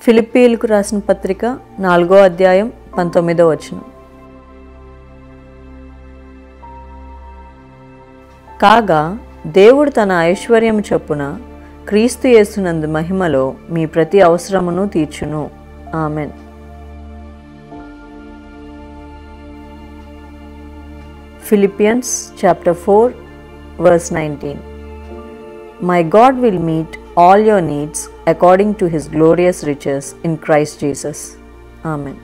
ఫిలిప్పీయులకు రాసిన పత్రిక 4వ అధ్యాయం 19వ వచనం. కాగా దేవుడు తన ఐశ్వర్యము చొప్పున క్రీస్తు యేసునందు మహిమలో మీ ప్రతి అవసరమును తీర్చును. Amen. Philippians chapter 4 verse 19. My God will meet all your needs according to His glorious riches in Christ Jesus. Amen.